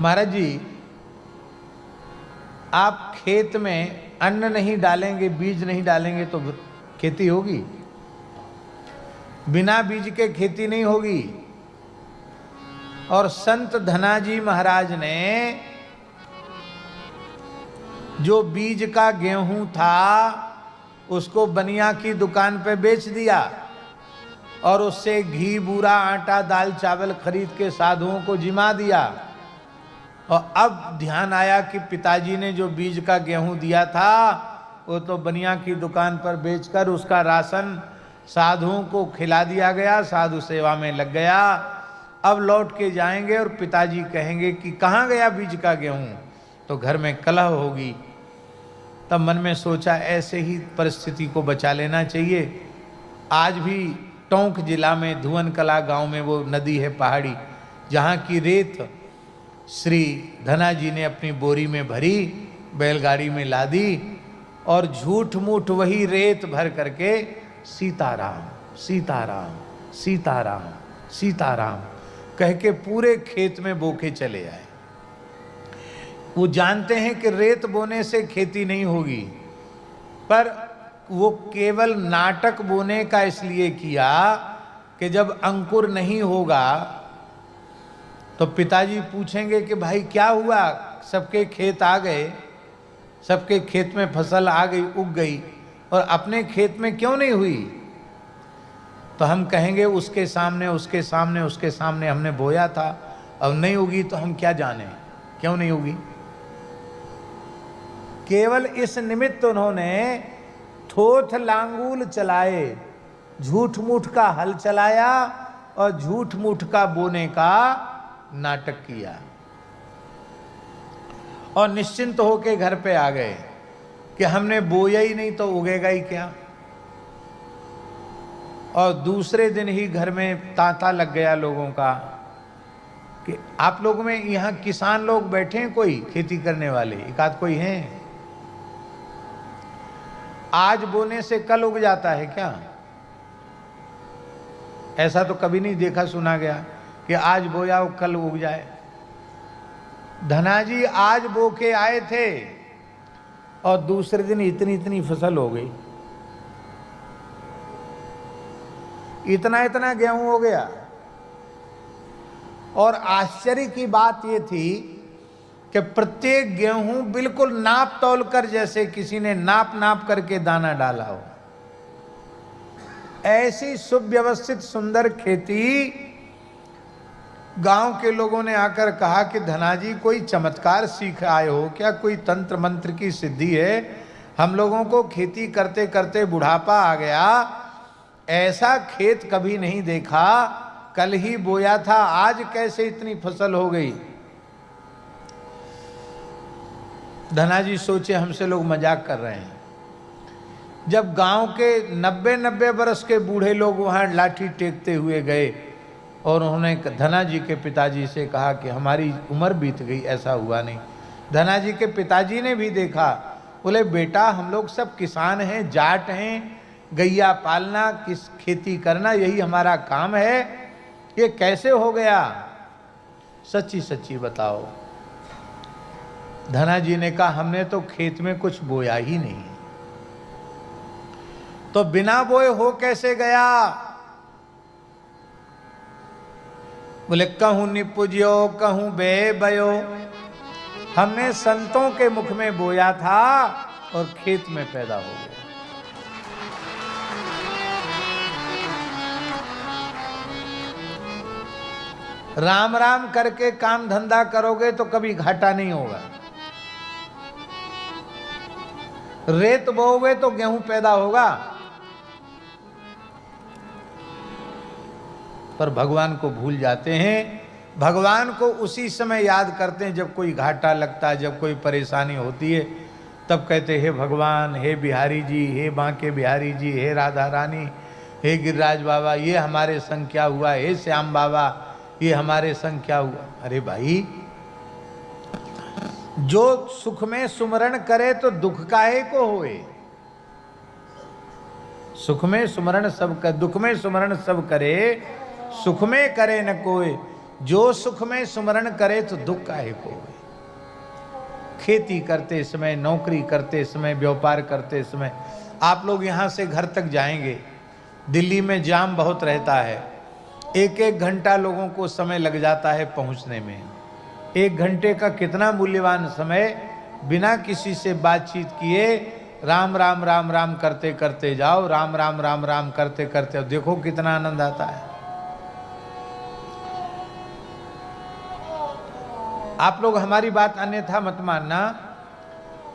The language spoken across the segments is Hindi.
महाराज जी, आप खेत में अन्न नहीं डालेंगे, बीज नहीं डालेंगे तो खेती होगी? बिना बीज के खेती नहीं होगी। और संत धनाजी महाराज ने जो बीज का गेहूं था उसको बनिया की दुकान पे बेच दिया और उससे घी, बूरा, आटा, दाल, चावल खरीद के साधुओं को जिमा दिया। और अब ध्यान आया कि पिताजी ने जो बीज का गेहूं दिया था वो तो बनिया की दुकान पर बेचकर उसका राशन साधुओं को खिला दिया गया, साधु सेवा में लग गया। अब लौट के जाएंगे और पिताजी कहेंगे कि कहाँ गया बीज का गेहूं, तो घर में कलह होगी। तब मन में सोचा ऐसे ही परिस्थिति को बचा लेना चाहिए। आज भी टोंक जिला में धुवन कला गांव में वो नदी है पहाड़ी, जहाँ की रेत श्री धनाजी ने अपनी बोरी में भरी, बैलगाड़ी में लादी और झूठ मूठ वही रेत भर करके सीताराम सीताराम सीताराम सीताराम कह के पूरे खेत में बोके चले आए। वो जानते हैं कि रेत बोने से खेती नहीं होगी, पर वो केवल नाटक बोने का इसलिए किया कि जब अंकुर नहीं होगा तो पिताजी पूछेंगे कि भाई क्या हुआ, सबके खेत आ गए, सबके खेत में फसल आ गई, उग गई, और अपने खेत में क्यों नहीं हुई? तो हम कहेंगे उसके सामने उसके सामने उसके सामने हमने बोया था, अब नहीं उगी तो हम क्या जाने क्यों नहीं उगी। केवल इस निमित्त उन्होंने थोथ लांगूल चलाए, झूठ मूठ का हल चलाया और झूठ मूठ का बोने का नाटक किया और निश्चिंत होके घर पे आ गए कि हमने बोया ही नहीं तो उगेगा ही क्या। और दूसरे दिन ही घर में तांता लग गया लोगों का कि आप लोगों में यहाँ किसान लोग बैठे हैं, कोई खेती करने वाले एक आध कोई हैं? आज बोने से कल उग जाता है क्या? ऐसा तो कभी नहीं देखा सुना गया कि आज बोया वो कल उग जाए। धनाजी आज बो के आए थे और दूसरे दिन इतनी इतनी फसल हो गई, इतना इतना गेहूं हो गया। और आश्चर्य की बात यह थी कि प्रत्येक गेहूं बिल्कुल नाप तौल कर, जैसे किसी ने नाप नाप करके दाना डाला हो। ऐसी सुव्यवस्थित सुंदर खेती। गांव के लोगों ने आकर कहा कि धनाजी कोई चमत्कार सीख आए हो क्या, कोई तंत्र मंत्र की सिद्धि है? हम लोगों को खेती करते करते बुढ़ापा आ गया, ऐसा खेत कभी नहीं देखा, कल ही बोया था, आज कैसे इतनी फसल हो गई? धनाजी सोचे हमसे लोग मजाक कर रहे हैं। जब गांव के 90-90 वर्ष के बूढ़े लोग वहां लाठी टेकते हुए गए और उन्होंने धनाजी के पिताजी से कहा कि हमारी उम्र बीत गई, ऐसा हुआ नहीं। धनाजी के पिताजी ने भी देखा, बोले बेटा हम लोग सब किसान हैं, जाट हैं, गैया पालना, किस खेती करना यही हमारा काम है, ये कैसे हो गया? सच्ची सच्ची बताओ। धनाजी ने कहा हमने तो खेत में कुछ बोया ही नहीं। तो बिना बोए हो कैसे गया? बोले कहूं निपुजियो कहूं बे बयो, हमने संतों के मुख में बोया था और खेत में पैदा हो गया। राम राम करके काम धंधा करोगे तो कभी घाटा नहीं होगा। रेत बोओगे तो गेहूं पैदा होगा। पर भगवान को भूल जाते हैं। भगवान को उसी समय याद करते हैं जब कोई घाटा लगता है, जब कोई परेशानी होती है, तब कहते हे भगवान, हे बिहारी जी, हे बांके बिहारी जी, हे राधा रानी, हे गिरिराज बाबा, ये हमारे संग क्या हुआ? हे श्याम बाबा, ये हमारे संग क्या हुआ? अरे भाई, जो सुख में सुमरण करे तो दुख काहे को होए? सुख में सुमरण सब कर, दुख में सुमरण सब करे, सुख में करे न कोई। जो सुख में सुमरण करे तो दुख काहे को होए। खेती करते समय, नौकरी करते समय, व्यापार करते समय, आप लोग यहाँ से घर तक जाएंगे, दिल्ली में जाम बहुत रहता है, एक एक घंटा लोगों को समय लग जाता है पहुँचने में। एक घंटे का कितना मूल्यवान समय बिना किसी से बातचीत किए राम राम राम राम करते करते जाओ, राम राम राम राम करते करते देखो कितना आनंद आता है। आप लोग हमारी बात अन्यथा मत मानना।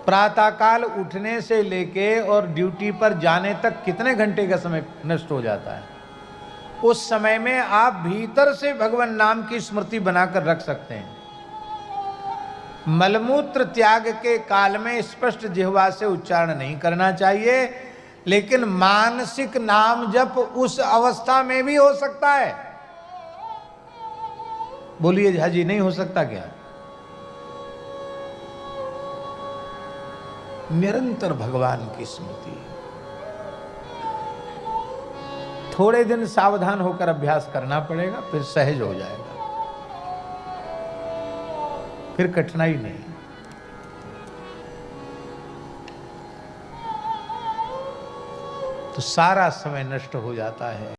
प्रातःकाल उठने से लेके और ड्यूटी पर जाने तक कितने घंटे का समय नष्ट हो जाता है। उस समय में आप भीतर से भगवान नाम की स्मृति बनाकर रख सकते हैं। मलमूत्र त्याग के काल में स्पष्ट जिह्वा से उच्चारण नहीं करना चाहिए, लेकिन मानसिक नाम जप उस अवस्था में भी हो सकता है। बोलिए हाजी, नहीं हो सकता क्या? निरंतर भगवान की स्मृति। थोड़े दिन सावधान होकर अभ्यास करना पड़ेगा, फिर सहज हो जाएगा, फिर कठिनाई नहीं। तो सारा समय नष्ट हो जाता है।